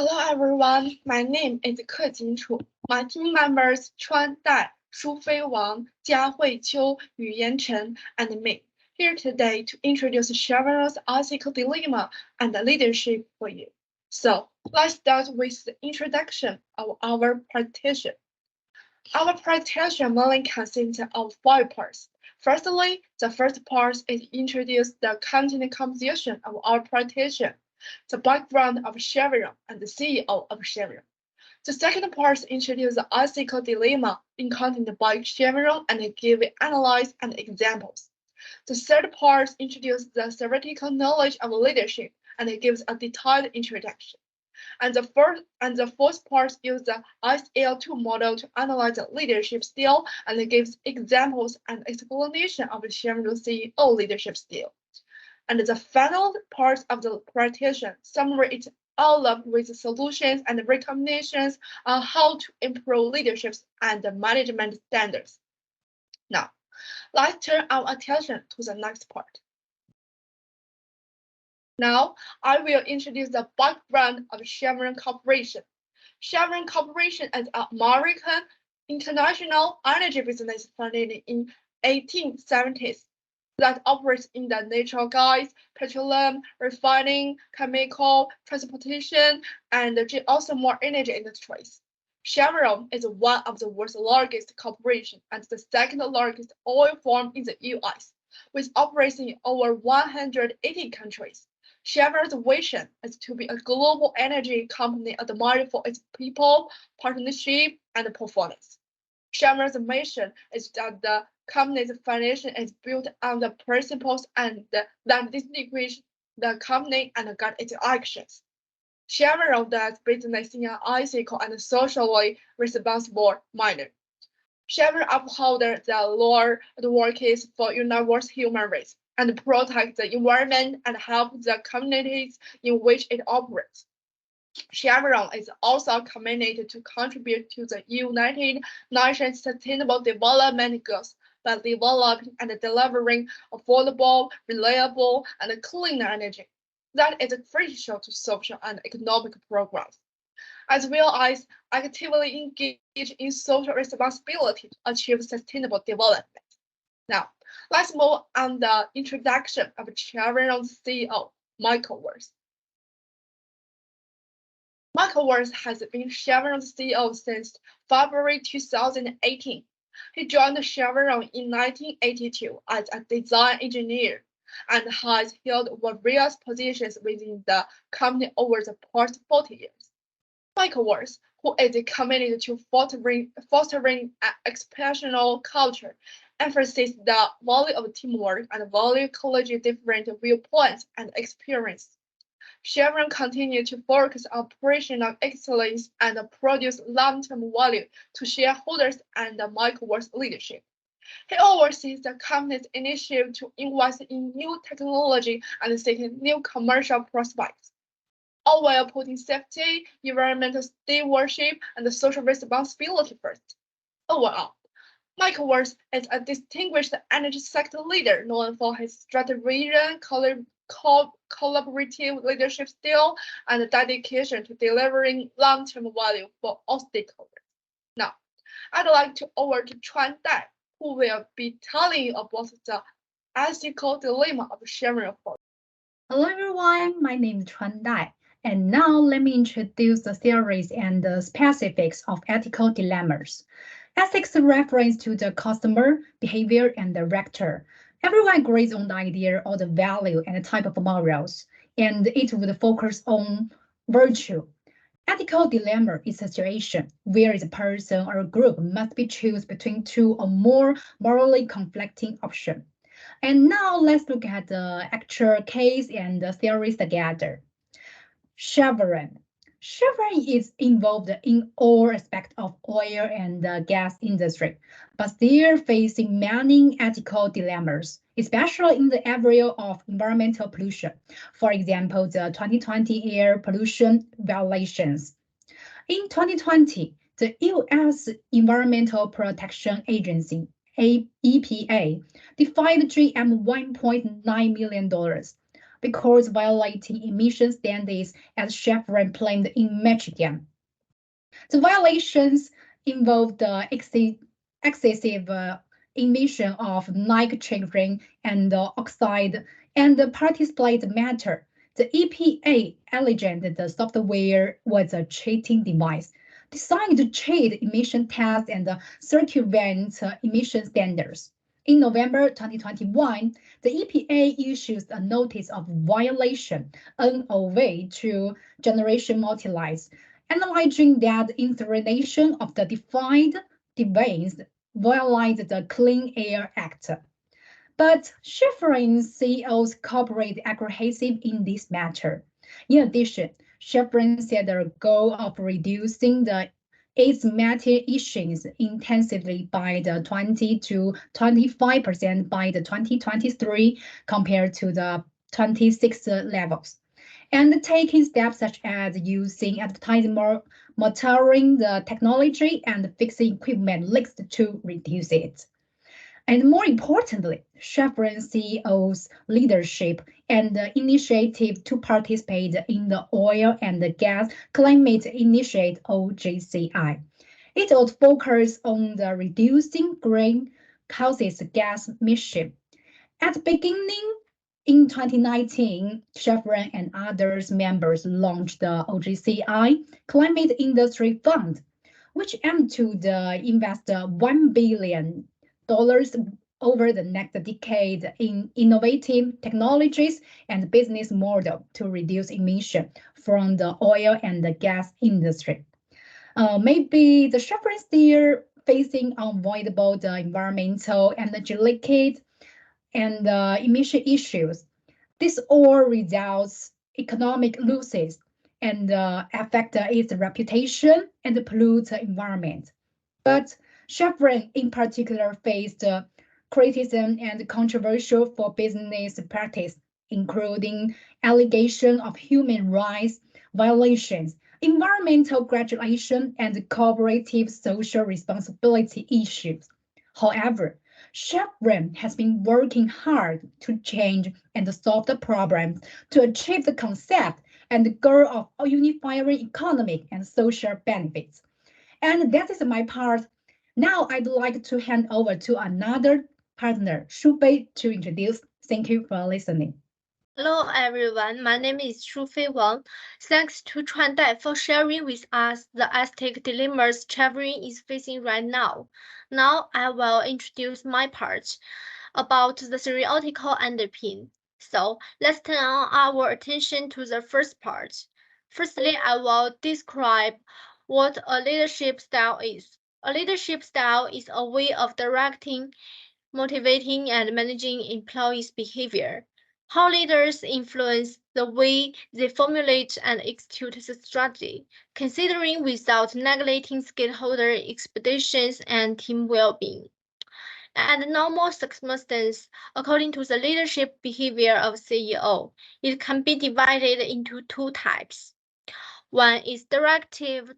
Hello everyone, my name is 柯金楚. My team members Chuan Dai, Shu Fei Wang, Jia Hui Qiu, Yu Yan Chen, and me, here today to introduce Chevron's ethical dilemma and leadership for you. So let's start with the introduction of our presentation. Our presentation mainly consists of 5 parts. Firstly, the first part is introduce the content composition of our presentation, the background of Chevron and the CEO of Chevron. The second part introduces the ethical dilemma encountered by Chevron and give analysis and examples. The third part introduces the theoretical knowledge of leadership and gives a detailed introduction. And the fourth part uses the SL2 model to analyze the leadership style and gives examples and explanation of Chevron CEO leadership style. And the final part of the presentation summarizes all up with solutions and recommendations on how to improve leadership and management standards. Now, let's turn our attention to the next part. Now, I will introduce the background of Chevron Corporation. Chevron Corporation is an American international energy business founded in 1870s that operates in the natural gas, petroleum, refining, chemical, transportation, and also more energy industries. Chevron is one of the world's largest corporations and the second largest oil firm in the US, with operations in over 180 countries. Chevron's vision is to be a global energy company admired for its people, partnership, and performance. Chevron's mission is that the company's foundation is built on the principles and that distinguish the company and guide its actions. Chevron does business in an ethical and socially responsible manner. Chevron upholds the law advocates for universal human rights and protects the environment and helps the communities in which it operates. Chevron is also committed to contribute to the United Nations Sustainable Development Goals by developing and delivering affordable, reliable, and clean energy that is crucial to social and economic progress, as well as actively engage in social responsibility to achieve sustainable development. Now, let's move on the introduction of Chevron's CEO, Michael Worth. Michael Worth has been Chevron's CEO since February 2018. He joined Chevron in 1982 as a design engineer and has held various positions within the company over the past 40 years. Michael Worth, who is committed to fostering an exceptional culture, emphasizes the value of teamwork and value collegial different viewpoints and experiences. Chevron continues to focus on operational excellence and produce long-term value to shareholders and Michael Worth's leadership. He oversees the company's initiative to invest in new technology and seeking new commercial prospects, all while putting safety, environmental stewardship, and social responsibility first. Overall, Michael Worth is a distinguished energy sector leader known for his strategic vision, collaborative leadership style, and dedication to delivering long-term value for all stakeholders. Now, I'd like to over to Chuan Dai, who will be telling you about the ethical dilemma of Chevron. Hello everyone, my name is Chuan Dai, and now let me introduce the theories and the specifics of ethical dilemmas. Ethics refers to the customer, behavior, and the rector. Everyone agrees on the idea or the value and the type of morals, and it would focus on virtue. Ethical dilemma is a situation where a person or a group must be choose between two or more morally conflicting options. And now let's look at the actual case and the theories together. Chevron. Chevron is involved in all aspects of oil and gas industry, but they're facing many ethical dilemmas, especially in the area of environmental pollution. For example, the 2020 air pollution violations. In 2020, the U.S. Environmental Protection Agency, EPA, defined GM $1.9 million because violating emission standards as Chevron claimed in Michigan. The violations involved the excessive emission of nitrogen and oxide and the particulate matter. The EPA alleged the software was a cheating device designed to cheat emission tests and circumvent emission standards. In November 2021, the EPA issued a notice of violation NOV to Generation Multilights, analyzing that installation of the defined device violated the Clean Air Act. But Chevron CEOs cooperate aggressive in this matter. In addition, Chevron said their goal of reducing its methane emissions intensively by the 20 to 25% by the 2023 compared to the 26 levels, and taking steps such as using advertising monitoring the technology and fixing equipment leaks to reduce it. And more importantly, Chevron CEO's leadership and the initiative to participate in the Oil and Gas Climate Initiative (OGCI). It would focus on the reducing greenhouse gas emission. At the beginning, in 2019, Chevron and others members launched the OGCI Climate Industry Fund, which aimed to invest $1 billion over the next decade in innovative technologies and business model to reduce emission from the oil and the gas industry. Maybe the Chevron still facing unavoidable the environmental energy leakage and emission issues. This all results economic losses and affect its reputation and pollute the environment. But Chevron in particular faced criticism and controversial for business practice, including allegation of human rights violations, environmental graduation, and cooperative social responsibility issues. However, Chevron has been working hard to change and solve the problems to achieve the concept and the goal of unifying economic and social benefits. And that is my part. Now I'd like to hand over to another partner, Shubei, to introduce. Thank you for listening. Hello everyone, my name is Shufei Wang. Thanks to Chuandai for sharing with us the aesthetic dilemmas Chevron is facing right now. Now I will introduce my part about the theoretical underpin. So let's turn our attention to the first part. Firstly, I will describe what a leadership style is. A leadership style is a way of directing, motivating, and managing employees' behavior. How leaders influence the way they formulate and execute the strategy, considering without neglecting stakeholder expectations and team well-being. And normal circumstances, according to the leadership behavior of CEO, it can be divided into two types. One is directive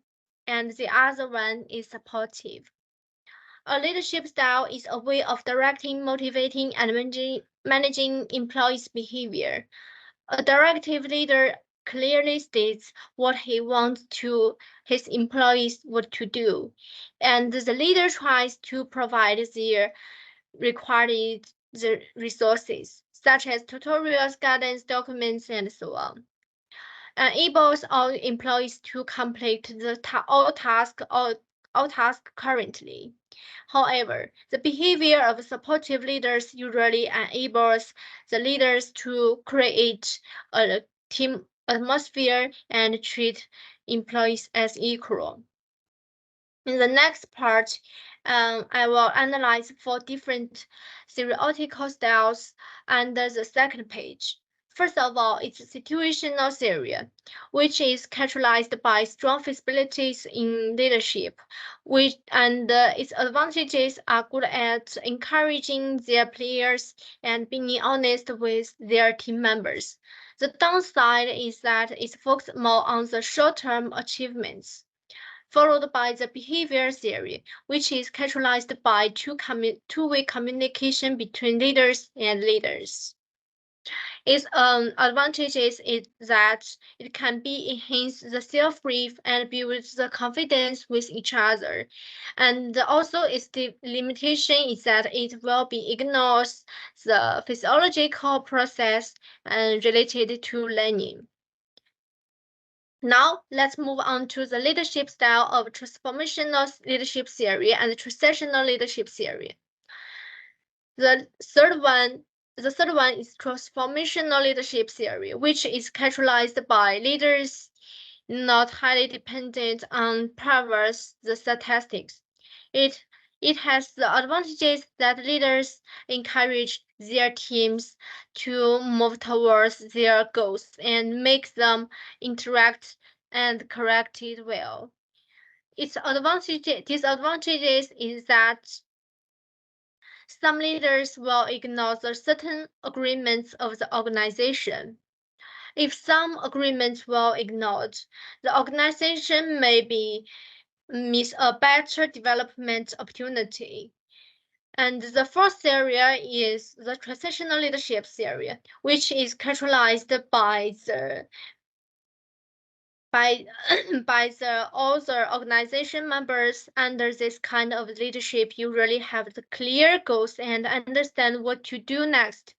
and the other one is supportive. A leadership style is a way of directing, motivating, and managing employees' behavior. A directive leader clearly states what he wants his employees what to do, and the leader tries to provide their required resources, such as tutorials, guidance, documents, and so on. Enables all employees to complete all tasks currently. However, the behavior of supportive leaders usually enables the leaders to create a team atmosphere and treat employees as equal. In the next part, I will analyze 4 different theoretical styles under the second page. First of all, it's situational theory, which is characterized by strong feasibilities in leadership, and its advantages are good at encouraging their players and being honest with their team members. The downside is that it focuses more on the short-term achievements, followed by the behavior theory, which is characterized by two-way communication between leaders and leaders. Its advantages is that it can be enhance the self-belief and build the confidence with each other. And also its limitation is that it will be ignores the physiological process related to learning. Now, let's move on to the leadership style of transformational leadership theory and transitional leadership theory. The third one is transformational leadership theory, which is characterized by leaders not highly dependent on previous the statistics. It has the advantages that leaders encourage their teams to move towards their goals and make them interact and correct it well. Its disadvantages is that some leaders will ignore the certain agreements of the organization. If some agreements were ignored, the organization may miss a better development opportunity. And the fourth area is the transitional leadership theory, which is characterized by the all the organization members under this kind of leadership usually have the clear goals and understand what to do next.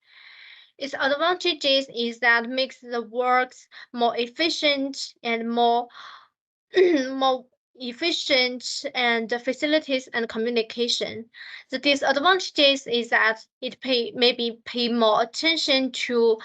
Its advantages is that makes the works more efficient and more more efficient and facilities and communication. The disadvantages is that it maybe pay more attention to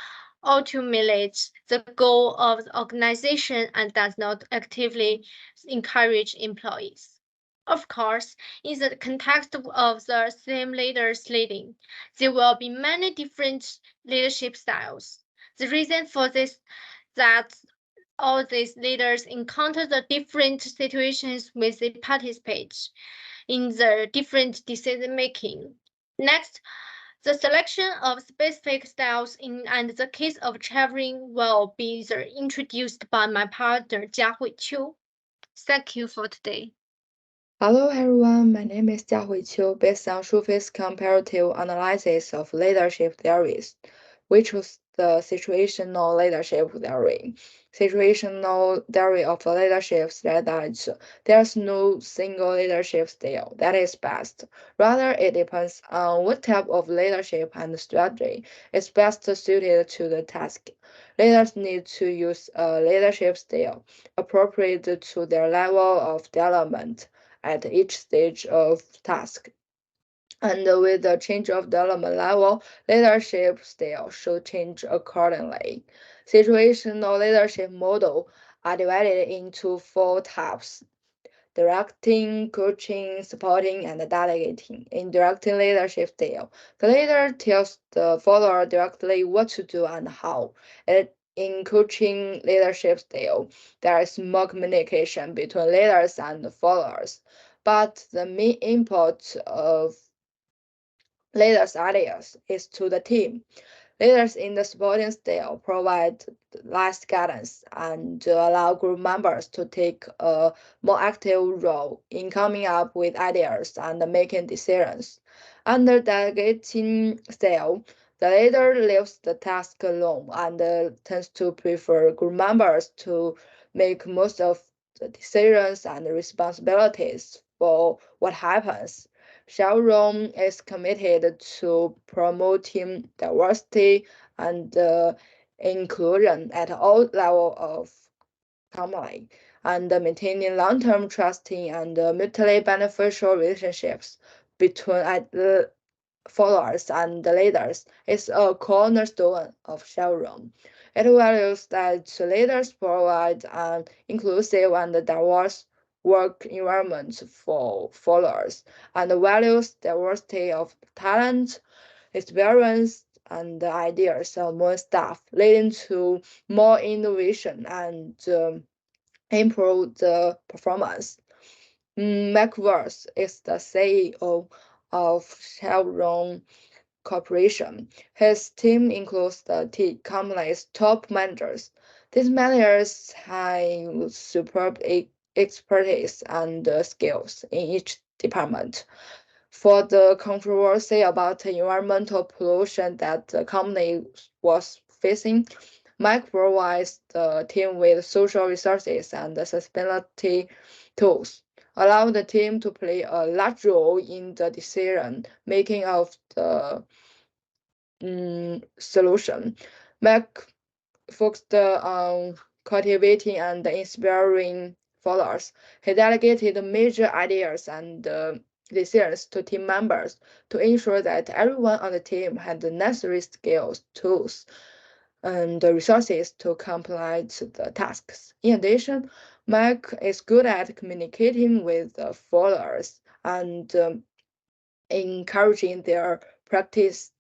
automate the goal of the organization and does not actively encourage employees. Of course, in the context of the same leaders leading, there will be many different leadership styles. The reason for this that all these leaders encounter the different situations with the participants in the different decision making. Next, the selection of specific styles and the case of traveling will be introduced by my partner Jiahui Qiu. Thank you for today. Hello everyone, my name is Jiahui Qiu. Based on Shufei's comparative analysis of leadership theories, we chose the situational leadership theory. Situational theory of leadership says that there's no single leadership style that is best. Rather, it depends on what type of leadership and strategy is best suited to the task. Leaders need to use a leadership style appropriate to their level of development at each stage of task. And with the change of development level, leadership style should change accordingly. Situational leadership model are divided into 4 types: directing, coaching, supporting, and delegating. In directing leadership style, the leader tells the follower directly what to do and how. In coaching leadership style, there is more communication between leaders and followers, but the main input of leaders' ideas is to the team. Leaders in the supporting style provide less guidance and allow group members to take a more active role in coming up with ideas and making decisions. Under delegating style, the leader leaves the task alone and tends to prefer group members to make most of the decisions and responsibilities for what happens. Chevron is committed to promoting diversity and inclusion at all levels of company and maintaining long-term trusting and mutually beneficial relationships between followers and leaders is a cornerstone of Chevron. It values that leaders provide an inclusive and diverse work environment for followers and values diversity of talent, experience, and ideas among staff, leading to more innovation and improve the performance. Mike Worth is the CEO of Chevron Corporation. His team includes the company's top managers. These managers have superb expertise and skills in each department. For the controversy about environmental pollution that the company was facing, Mike provides the team with social resources and sustainability tools, allow the team to play a large role in the decision making of the solution. Mike focused on cultivating and inspiring followers. He delegated major ideas and decisions to team members to ensure that everyone on the team had the necessary skills, tools, and the resources to complete the tasks. In addition, Mike is good at communicating with the followers and encouraging their practice,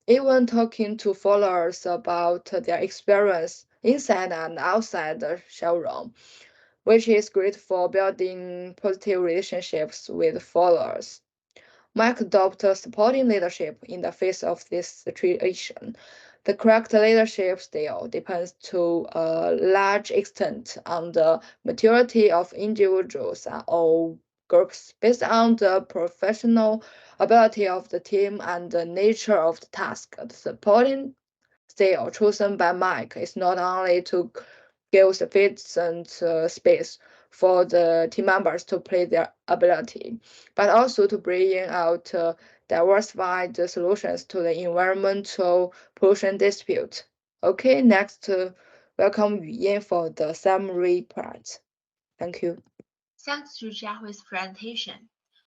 even talking to followers about their experience inside and outside the showroom, which is great for building positive relationships with followers. Mike adopted supporting leadership in the face of this situation. The correct leadership style depends to a large extent on the maturity of individuals or groups based on the professional ability of the team and the nature of the task. The supporting style chosen by Mike is not only to give sufficient space for the team members to play their ability, but also to bring out diversified solutions to the environmental pollution dispute. Okay, next, welcome Yu Yan for the summary part. Thank you. Thanks to Jiahui's presentation.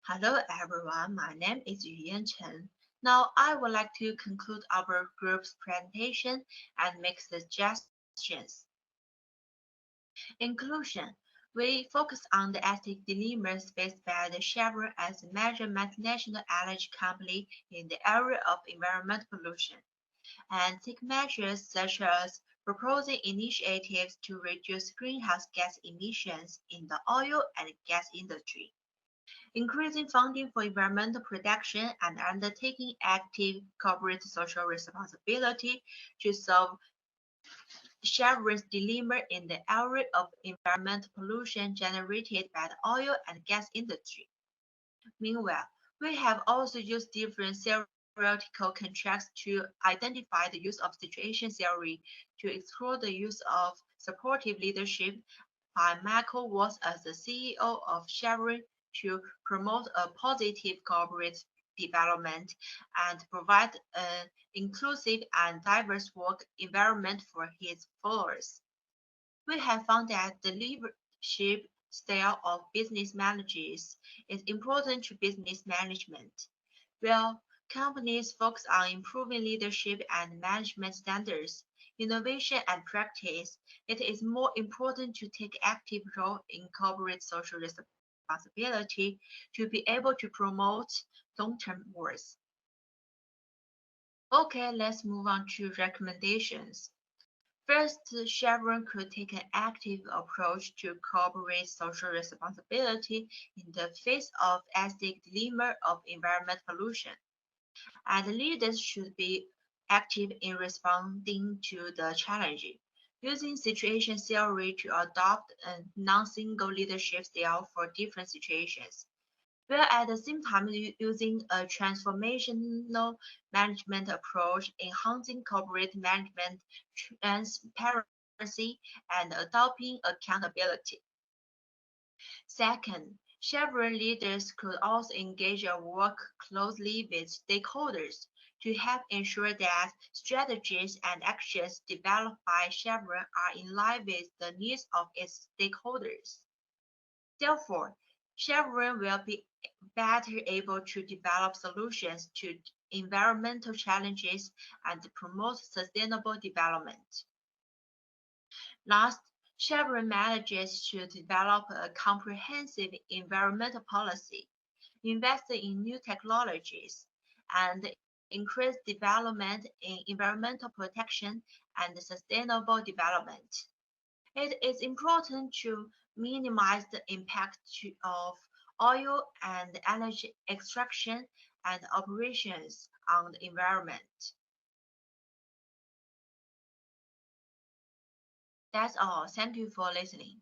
Hello everyone, my name is Yuyan Chen. Now I would like to conclude our group's presentation and make suggestions. Inclusion. We focus on the ethical dilemmas faced by the Chevron as a major multinational energy company in the area of environmental pollution, and take measures such as proposing initiatives to reduce greenhouse gas emissions in the oil and gas industry, increasing funding for environmental protection, and undertaking active corporate social responsibility to solve Chevron's dilemma in the area of environmental pollution generated by the oil and gas industry. Meanwhile, we have also used different theoretical contracts to identify the use of situation theory to explore the use of supportive leadership by Michael Watts as the CEO of Chevron to promote a positive corporate development and provide an inclusive and diverse work environment for his followers. We have found that the leadership style of business managers is important to business management. While companies focus on improving leadership and management standards, innovation and practice, it is more important to take active role in corporate social responsibility to be able to promote long-term goals. Okay, let's move on to recommendations. First, Chevron could take an active approach to corporate social responsibility in the face of ethical dilemma of environmental pollution, and leaders should be active in responding to the challenge, using situation theory to adopt a non-single leadership style for different situations, while at the same time using a transformational management approach, enhancing corporate management transparency, and adopting accountability. Second, Chevron leaders could also engage and work closely with stakeholders to help ensure that strategies and actions developed by Chevron are in line with the needs of its stakeholders. Therefore, Chevron will be better able to develop solutions to environmental challenges and promote sustainable development. Last, Chevron managers should develop a comprehensive environmental policy, invest in new technologies, and increase development in environmental protection and sustainable development. It is important to minimize the impact of oil and energy extraction and operations on the environment. That's all. Thank you for listening.